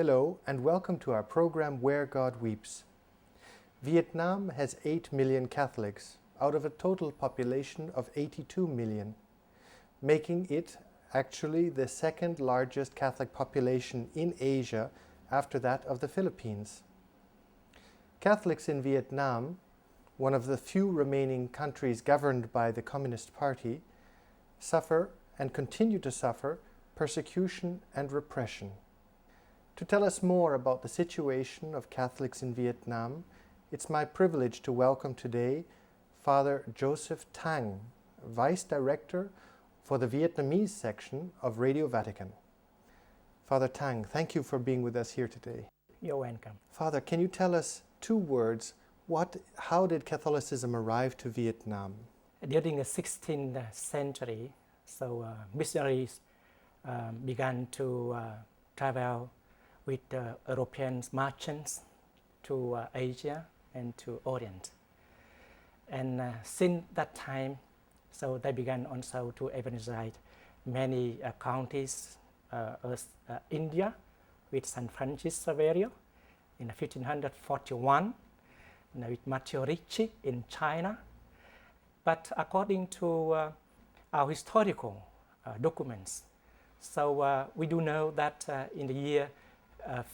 Hello and welcome to our program Where God Weeps. Vietnam has 8 million Catholics out of a total population of 82 million, making it actually the second largest Catholic population in Asia after that of the Philippines. Catholics in Vietnam, one of the few remaining countries governed by the Communist Party, suffer and continue to suffer persecution and repression. To tell us more about the situation of Catholics in Vietnam, it's my privilege to welcome today Father Joseph Thang, Vice Director for the Vietnamese section of Radio Vatican. Father Thang, thank you for being with us here today. You're welcome. Father, can you tell us two words, how did Catholicism arrive to Vietnam? During the 16th century, missionaries began to travel with European merchants to Asia and to Orient. And since that time, so they began also to evangelize many counties as India with San Francis Xavier in 1541, and with Matteo Ricci in China. But according to our historical documents, so we do know that in the year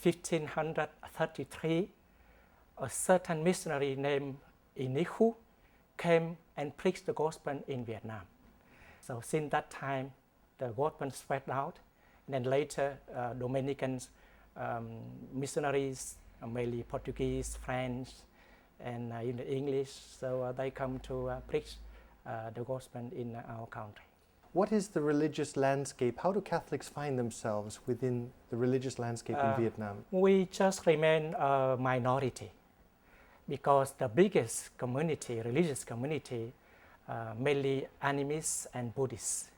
1533, a certain missionary named Inihu came and preached the gospel in Vietnam. So since that time, the gospel spread out, and then later Dominican missionaries, mainly Portuguese, French, and in English, so they come to preach the gospel in our country. What is the religious landscape? How do Catholics find themselves within the religious landscape in Vietnam? We just remain a minority because the biggest community, religious community, mainly animists and Buddhists.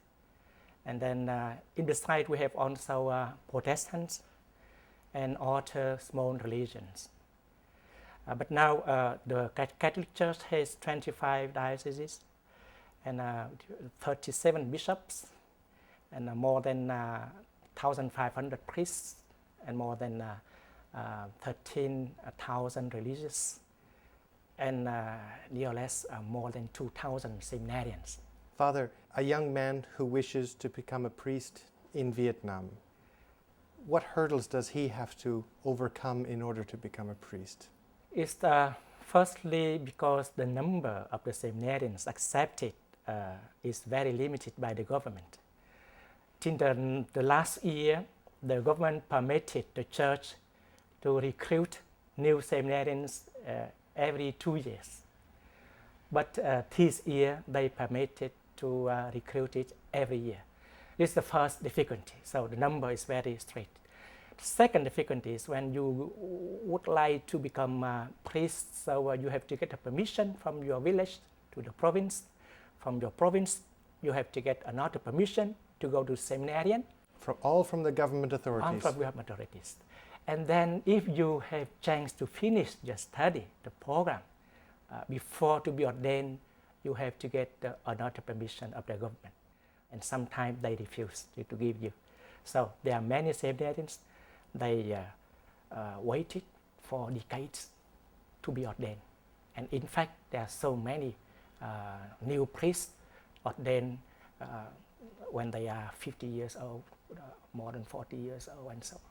And then in the side we have also Protestants and other small religions. But now the Catholic Church has 25 dioceses and 37 bishops, and more than 1,500 priests, and more than 13,000 religious, and near or less more than 2,000 seminarians. Father, a young man who wishes to become a priest in Vietnam, what hurdles does he have to overcome in order to become a priest? It's firstly because the number of the seminarians accepted is very limited by the government. In the last year, the government permitted the church to recruit new seminarians every 2 years. But this year, they permitted to recruit it every year. This is the first difficulty, so the number is very strict. The second difficulty is when you would like to become a priest, so you have to get a permission from your village to the province. From your province, you have to get another permission to go to seminarian. All from the government authorities? All from government authorities. And then if you have chance to finish your study, the program, before to be ordained, you have to get another permission of the government. And sometimes they refuse to give you. So there are many seminarians, they waited for decades to be ordained. And in fact, there are so many new priests ordained when they are 50 years old, more than 40 years old, and so on.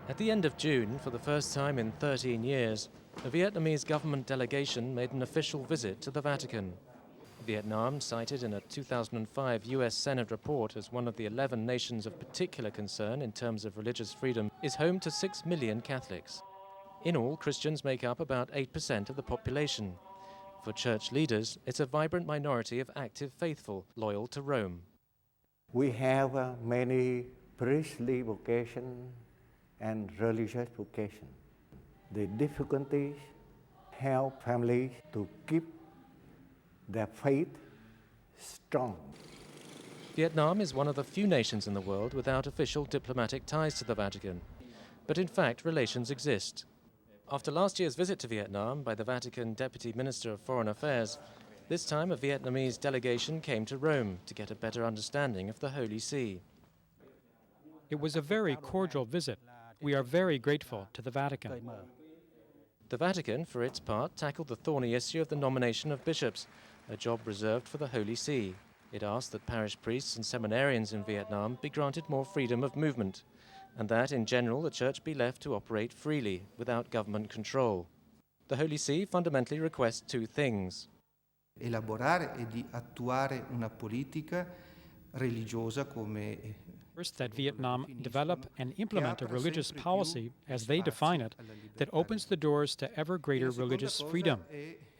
At the end of June, for the first time in 13 years, the Vietnamese government delegation made an official visit to the Vatican. Vietnam, cited in a 2005 US Senate report as one of the 11 nations of particular concern in terms of religious freedom, is home to 6 million Catholics. In all, Christians make up about 8% of the population. For church leaders, it's a vibrant minority of active faithful, loyal to Rome. We have many priestly vocation and religious vocation. The difficulties help families to keep their faith strong. Vietnam is one of the few nations in the world without official diplomatic ties to the Vatican. But in fact, relations exist. After last year's visit to Vietnam by the Vatican Deputy Minister of Foreign Affairs, this time a Vietnamese delegation came to Rome to get a better understanding of the Holy See. It was a very cordial visit. We are very grateful to the Vatican. The Vatican, for its part, tackled the thorny issue of the nomination of bishops, a job reserved for the Holy See. It asked that parish priests and seminarians in Vietnam be granted more freedom of movement, and that, in general, the Church be left to operate freely, without government control. The Holy See fundamentally requests two things: elaborare e di attuare una politica religiosa come First, that Vietnam develop and implement a religious policy, as they define it, that opens the doors to ever greater religious freedom.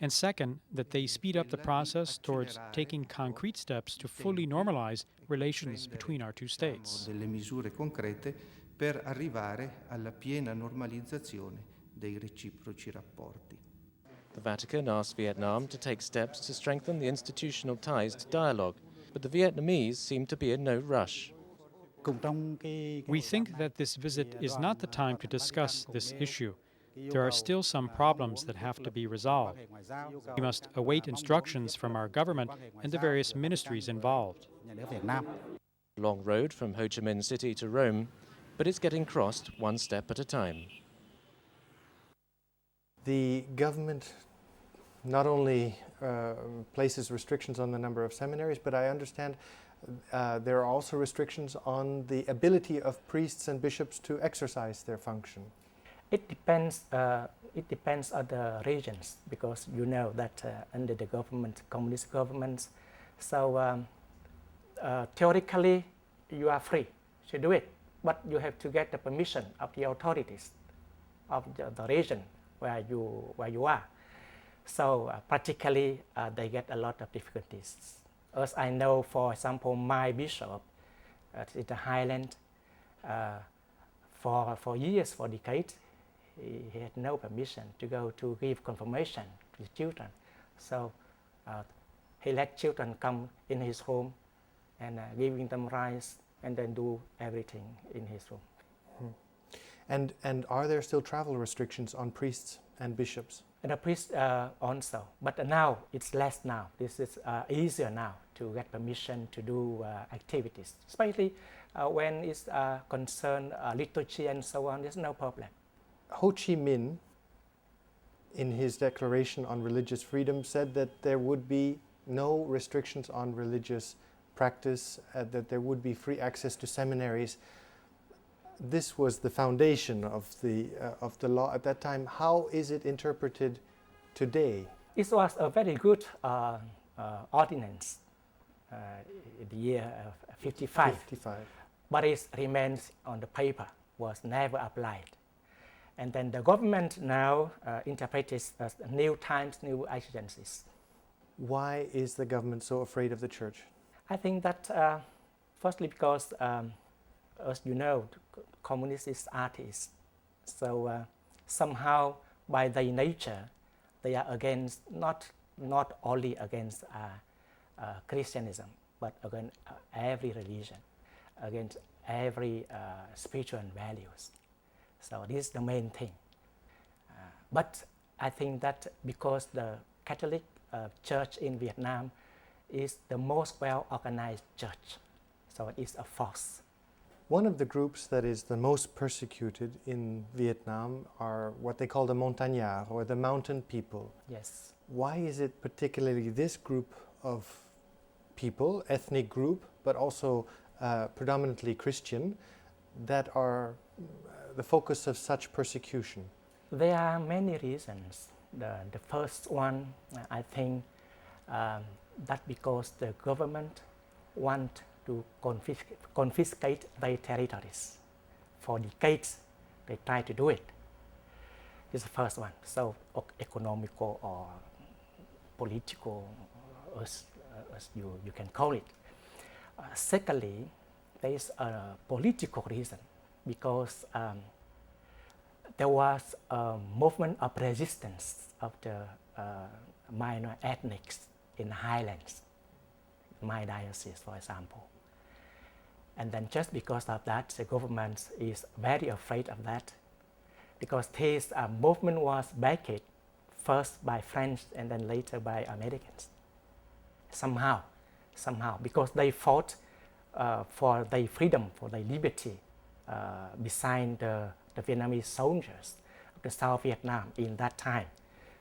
And second, that they speed up the process towards taking concrete steps to fully normalize relations between our two states. delle misure concrete per arrivare alla piena normalizzazione dei reciproci rapporti. The Vatican asked Vietnam to take steps to strengthen the institutional ties to dialogue, but the Vietnamese seem to be in no rush. We think that this visit is not the time to discuss this issue. There are still some problems that have to be resolved. We must await instructions from our government and the various ministries involved. Long road from Ho Chi Minh City to Rome, but it's getting crossed one step at a time. The government not only places restrictions on the number of seminaries, but I understand there are also restrictions on the ability of priests and bishops to exercise their function. It depends on the regions, because you know that under the government, communist governments, so theoretically you are free to do it, but you have to get the permission of the authorities of the region where you are. So practically they get a lot of difficulties. As I know, for example, my bishop in the Highland, for years, for decades, he had no permission to go to give confirmation to the children. So he let children come in his home and giving them rice and then do everything in his room. And are there still travel restrictions on priests and bishops? And the priests also, but now it's less now. This is easier now to get permission to do activities, especially when it's concerned liturgy and so on. There's no problem. Ho Chi Minh, in his declaration on religious freedom, said that there would be no restrictions on religious practice, that there would be free access to seminaries. This was the foundation of the law at that time. How is it interpreted today? It was a very good ordinance in the year 55. But it remains on the paper, was never applied. And then the government now interprets it as new times, new exigencies. Why is the government so afraid of the church? I think that firstly because, as you know, communists is artists. So somehow by their nature, they are against, not only against Christianism, but against every religion, against every spiritual values. So this is the main thing. But I think that because the Catholic Church in Vietnam is the most well-organized church, so it's a force. One of the groups that is the most persecuted in Vietnam are what they call the montagnards, or the mountain people. Yes. Why is it particularly this group of people, ethnic group, but also predominantly Christian, that are the focus of such persecution? There are many reasons. The first one, I think, that because the government want to confiscate their territories. For decades, they try to do it. This is the first one. So economical or political, as you can call it. Secondly, there is a political reason, because there was a movement of resistance of the minor ethnics in the highlands, my diocese, for example. And then just because of that, the government is very afraid of that, because this movement was backed first by French and then later by Americans. Somehow, because they fought for their freedom, for their liberty, beside the the Vietnamese soldiers of the South Vietnam in that time.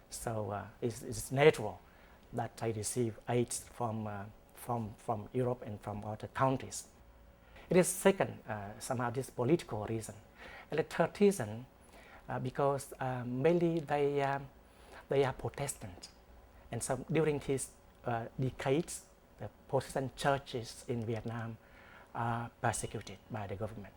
So it's natural that they receive aid from Europe and from other countries. It is second, somehow this political reason. And the third reason, because mainly they are Protestant. And so during these decades, the Protestant churches in Vietnam are persecuted by the government.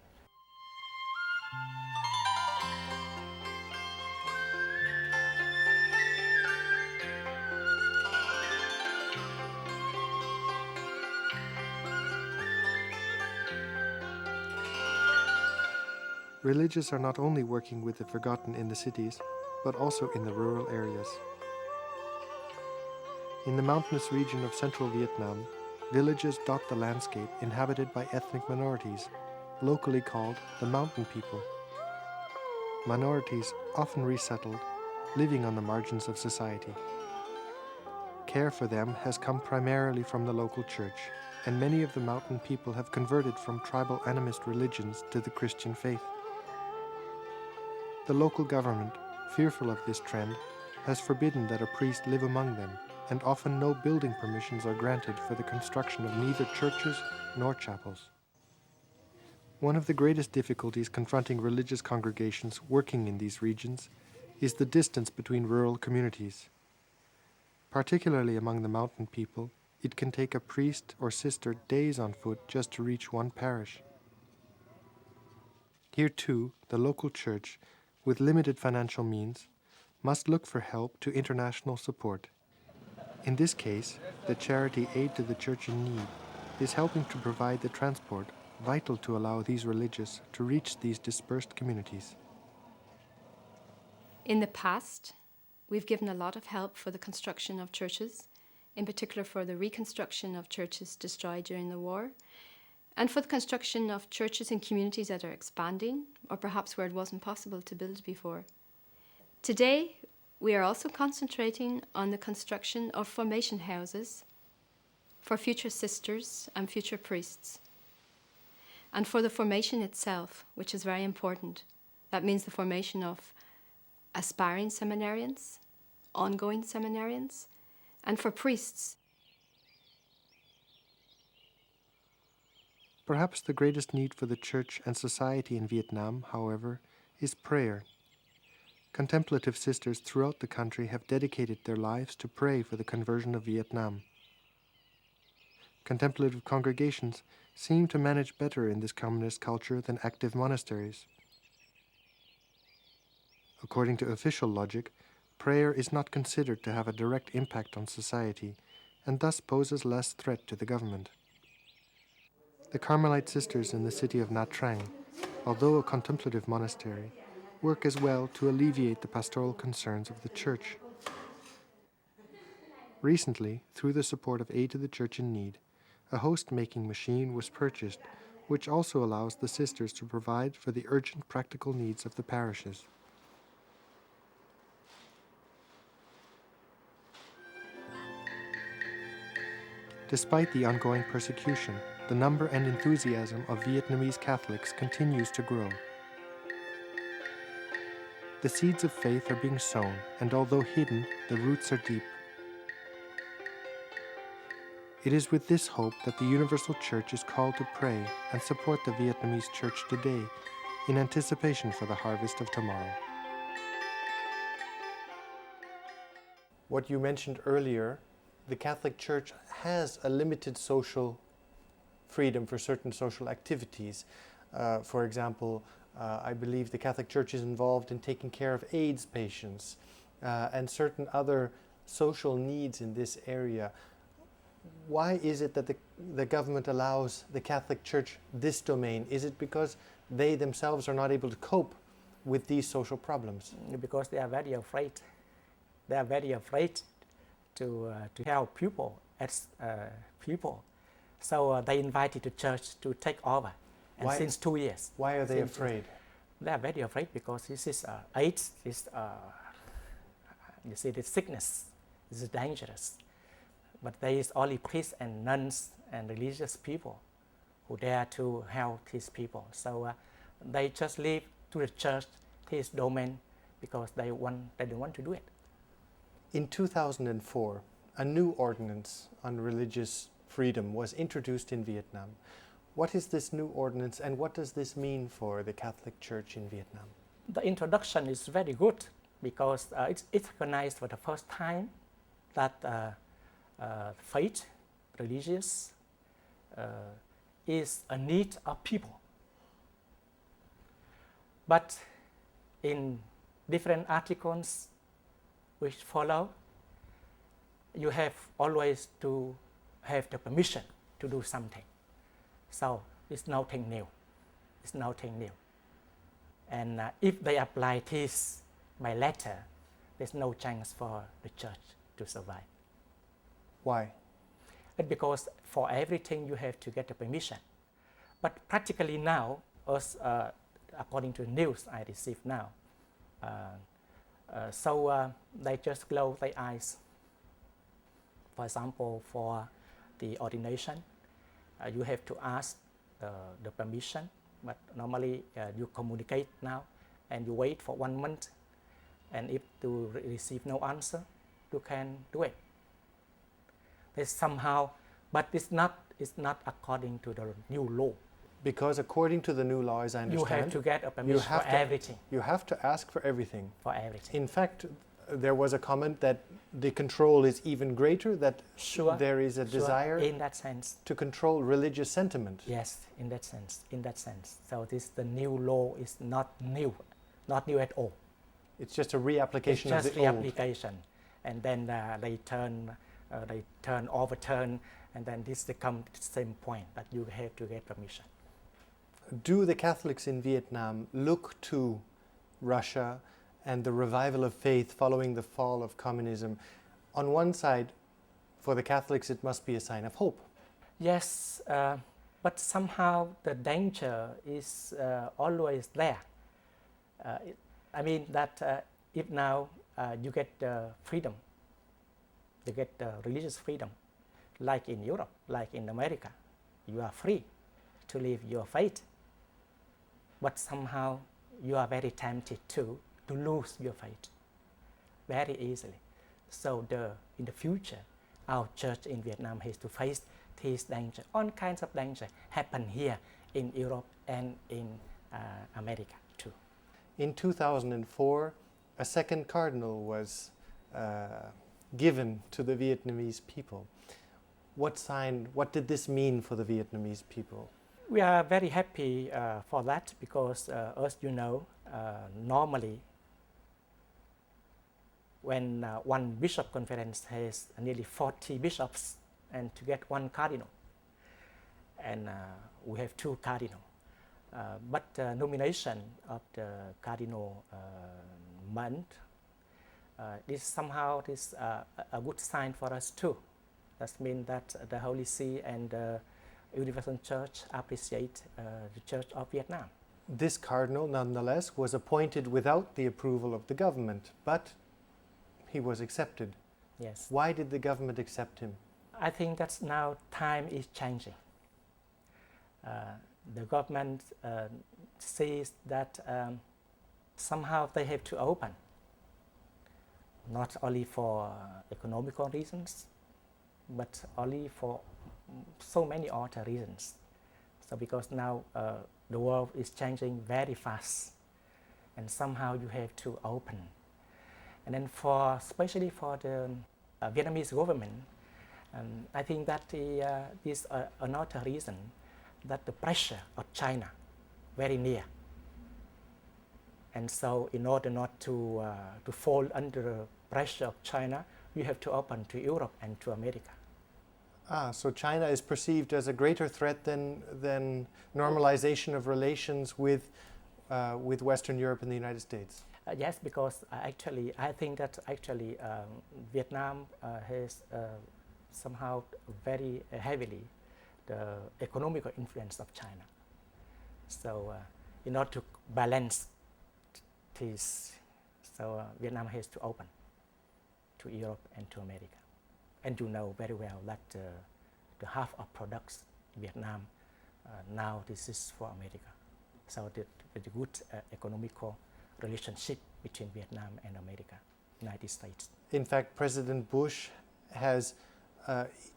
Religious are not only working with the forgotten in the cities, but also in the rural areas. In the mountainous region of central Vietnam, villages dot the landscape inhabited by ethnic minorities, locally called the mountain people. Minorities often resettled, living on the margins of society. Care for them has come primarily from the local church, and many of the mountain people have converted from tribal animist religions to the Christian faith. The local government, fearful of this trend, has forbidden that a priest live among them, and often no building permissions are granted for the construction of neither churches nor chapels. One of the greatest difficulties confronting religious congregations working in these regions is the distance between rural communities. Particularly among the mountain people, it can take a priest or sister days on foot just to reach one parish. Here too, the local church, with limited financial means, must look for help to international support. In this case, the charity Aid to the Church in Need is helping to provide the transport vital to allow these religious to reach these dispersed communities. In the past, we've given a lot of help for the construction of churches, in particular for the reconstruction of churches destroyed during the war, and for the construction of churches in communities that are expanding, or perhaps where it wasn't possible to build before. Today, we are also concentrating on the construction of formation houses for future sisters and future priests, and for the formation itself, which is very important. That means the formation of aspiring seminarians, ongoing seminarians, and for priests. Perhaps the greatest need for the church and society in Vietnam, however, is prayer. Contemplative sisters throughout the country have dedicated their lives to pray for the conversion of Vietnam. Contemplative congregations seem to manage better in this communist culture than active monasteries. According to official logic, prayer is not considered to have a direct impact on society, and thus poses less threat to the government. The Carmelite sisters in the city of Nha Trang, although a contemplative monastery, work as well to alleviate the pastoral concerns of the church. Recently, through the support of Aid to the Church in Need, a host-making machine was purchased, which also allows the sisters to provide for the urgent practical needs of the parishes. Despite the ongoing persecution, the number and enthusiasm of Vietnamese Catholics continues to grow. The seeds of faith are being sown, and although hidden, the roots are deep. It is with this hope that the Universal Church is called to pray and support the Vietnamese Church today in anticipation for the harvest of tomorrow. What you mentioned earlier, the Catholic Church has a limited social freedom for certain social activities. For example, I believe the Catholic Church is involved in taking care of AIDS patients and certain other social needs in this area. Why is it that the government allows the Catholic Church this domain? Is it because they themselves are not able to cope with these social problems? Because they are very afraid. They are very afraid to help people as people. So they invited the church to take over. And since 2 years. Why are they afraid? They are very afraid because this is AIDS. This, you see, this sickness is dangerous. But there is only priests and nuns and religious people who dare to help these people. So they just live to the church his domain because they don't want to do it. In 2004, a new ordinance on religious freedom was introduced in Vietnam. What is this new ordinance and what does this mean for the Catholic Church in Vietnam? The introduction is very good because it's recognized for the first time that faith, religious, is a need of people. But in different articles which follow, you have always to have the permission to do something. So it's nothing new. It's nothing new. And if they apply this by letter, there's no chance for the church to survive. Why? It's because for everything you have to get the permission. But practically now, as according to the news I received now, they just close their eyes. For example, for the ordination, you have to ask the permission, but normally you communicate now and you wait for 1 month, and if you receive no answer, you can do it. There's somehow, but it's not according to the new law. Because according to the new law, as I understand, you have to get a permission for everything. You have to ask for everything. For everything. In fact, there was a comment that the control is even greater, that there is a desire in that sense to control religious sentiment. Yes, in that sense. So the new law is not new at all. It's just a reapplication of the old. It's just reapplication, and then they overturn, and then this becomes the same point that you have to get permission. Do the Catholics in Vietnam look to Russia and the revival of faith following the fall of communism? On one side, for the Catholics, it must be a sign of hope. Yes, but somehow the danger is always there. I mean that if now you get freedom, you get religious freedom, like in Europe, like in America, you are free to live your faith. But somehow you are very tempted to lose your faith very easily. So in the future, our church in Vietnam has to face this danger. All kinds of danger happen here in Europe and in America too. In 2004, a second cardinal was given to the Vietnamese people. What did this mean for the Vietnamese people? We are very happy for that because, as you know, normally when one bishop conference has nearly 40 bishops and to get one cardinal, and we have 2 cardinals. But nomination of the cardinal month, this somehow is a good sign for us too. That means that the Holy See and the Universal Church appreciate the Church of Vietnam. This cardinal, nonetheless, was appointed without the approval of the government, but he was accepted. Yes. Why did the government accept him? I think that now time is changing. The government sees that somehow they have to open, not only for economical reasons, but only for so many other reasons. So because now the world is changing very fast, and somehow you have to open. And then especially for the Vietnamese government, I think that is another reason that the pressure of China very near. And so in order not to fall under the pressure of China, you have to open to Europe and to America. So China is perceived as a greater threat than normalization of relations with Western Europe and the United States. Yes, because I think that Vietnam has somehow very heavily the economical influence of China. So in order to balance this, so Vietnam has to open to Europe and to America. And you know very well that the half of products in Vietnam now this is for America. So the good economical relationship between Vietnam and America, United States. In fact, President Bush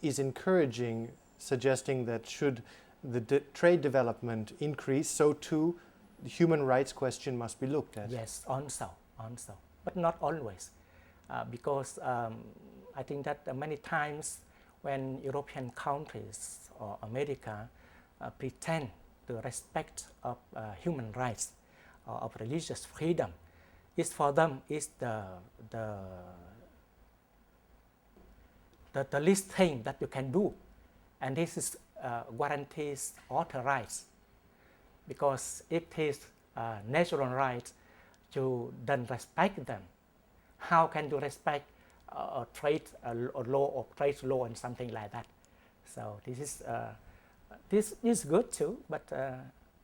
is encouraging, suggesting that should the trade development increase, so too the human rights question must be looked at. Yes, also, but not always, because I think that many times when European countries or America pretend to respect of human rights or of religious freedom, is for them is the least thing that you can do, and this is guarantees all the rights, because if it is natural rights, you don't respect them. How can you respect a trade law or trade law and something like that? So this is good too, but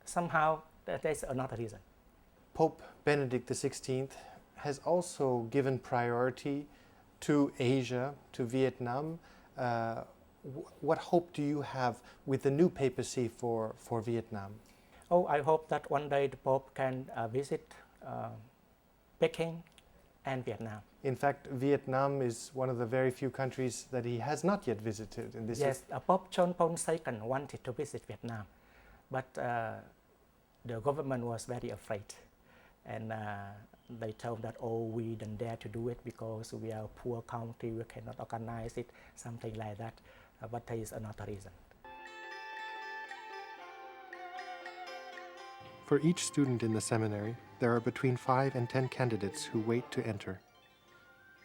somehow there's another reason. Pope Benedict XVI has also given priority to Asia, to Vietnam. What hope do you have with the new papacy for Vietnam? Oh, I hope that one day the Pope can visit Peking and Vietnam. In fact, Vietnam is one of the very few countries that he has not yet visited. In this yes, Pope John Paul II wanted to visit Vietnam, but the government was very afraid. And they told that, oh, we don't dare to do it because we are a poor country, we cannot organize it, something like that. But there is another reason. For each student in the seminary, there are between 5 and 10 candidates who wait to enter.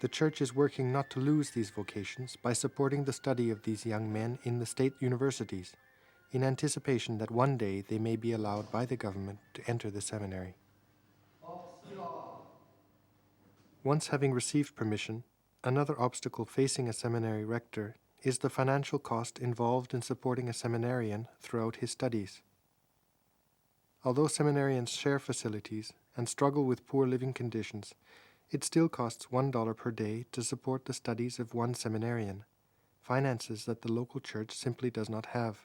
The Church is working not to lose these vocations by supporting the study of these young men in the state universities, in anticipation that one day they may be allowed by the government to enter the seminary. Once having received permission, another obstacle facing a seminary rector is the financial cost involved in supporting a seminarian throughout his studies. Although seminarians share facilities and struggle with poor living conditions, it still costs $1 per day to support the studies of one seminarian, finances that the local church simply does not have.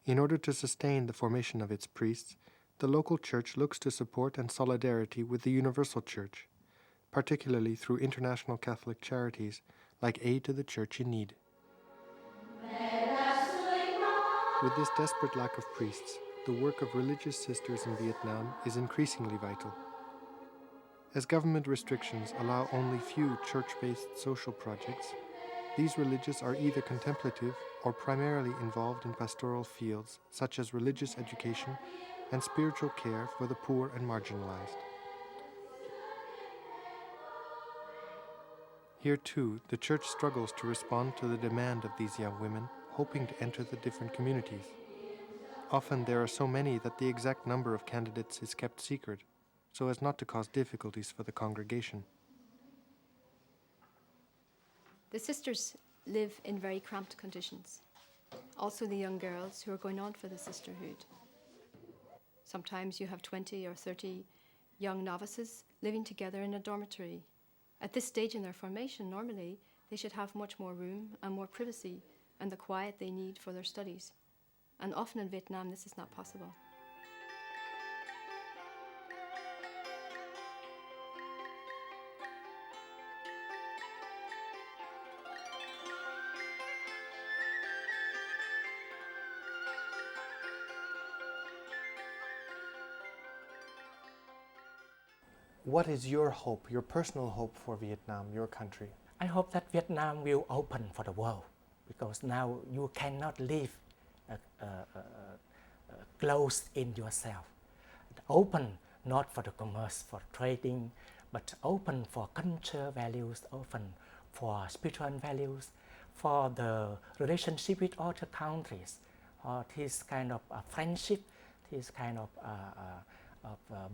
In order to sustain the formation of its priests, the local church looks to support and solidarity with the universal church, particularly through international Catholic charities like Aid to the Church in Need. With this desperate lack of priests, the work of religious sisters in Vietnam is increasingly vital. As government restrictions allow only few church-based social projects, these religious are either contemplative or primarily involved in pastoral fields such as religious education and spiritual care for the poor and marginalized. Here too, the Church struggles to respond to the demand of these young women hoping to enter the different communities. Often there are so many that the exact number of candidates is kept secret, so as not to cause difficulties for the congregation. The sisters live in very cramped conditions. Also the young girls who are going on for the sisterhood. Sometimes you have 20 or 30 young novices living together in a dormitory. At this stage in their formation, normally, they should have much more room and more privacy and the quiet they need for their studies. And often in Vietnam, this is not possible. What is your hope, your personal hope for Vietnam, your country? I hope that Vietnam will open for the world, because now you cannot live closed in yourself. Open not for the commerce, for trading, but open for culture values, open for spiritual values, for the relationship with other countries, or this kind of friendship, this kind of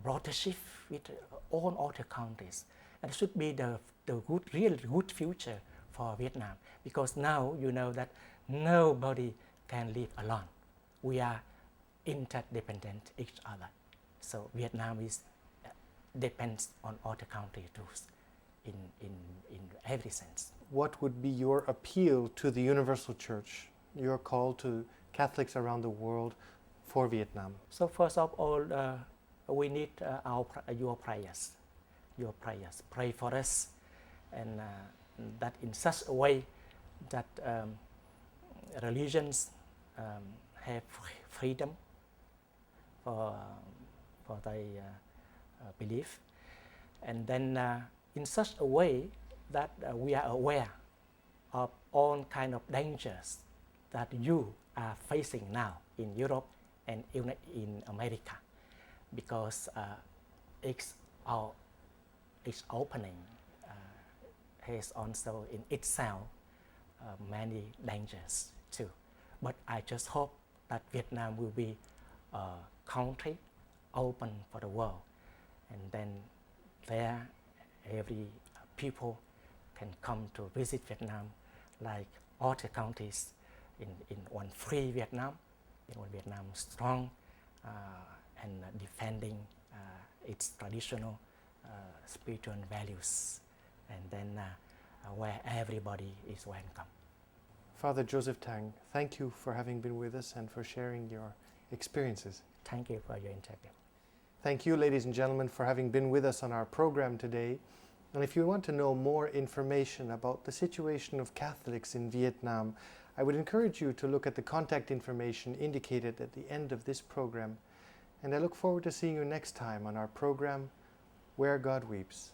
brothership with all other countries. And it should be the good, real good future for Vietnam, because now you know that nobody can live alone. We are interdependent each other. So Vietnam is depends on other countries too, in every sense. What would be your appeal to the universal church, your call to Catholics around the world for Vietnam? So first of all, we need your prayers. Your prayers. Pray for us, and that in such a way that religions have freedom for their belief, and then in such a way that we are aware of all kind of dangers that you are facing now in Europe and even in America, because its opening has also in itself many dangers too. But I just hope that Vietnam will be a country open for the world, and then there every people can come to visit Vietnam like other countries in one free Vietnam, in one Vietnam strong and defending its traditional spiritual values, and then where everybody is welcome. Father Joseph Thang, thank you for having been with us and for sharing your experiences. Thank you for your interview. Thank you, ladies and gentlemen, for having been with us on our program today. And if you want to know more information about the situation of Catholics in Vietnam, I would encourage you to look at the contact information indicated at the end of this program. And I look forward to seeing you next time on our program, Where God Weeps.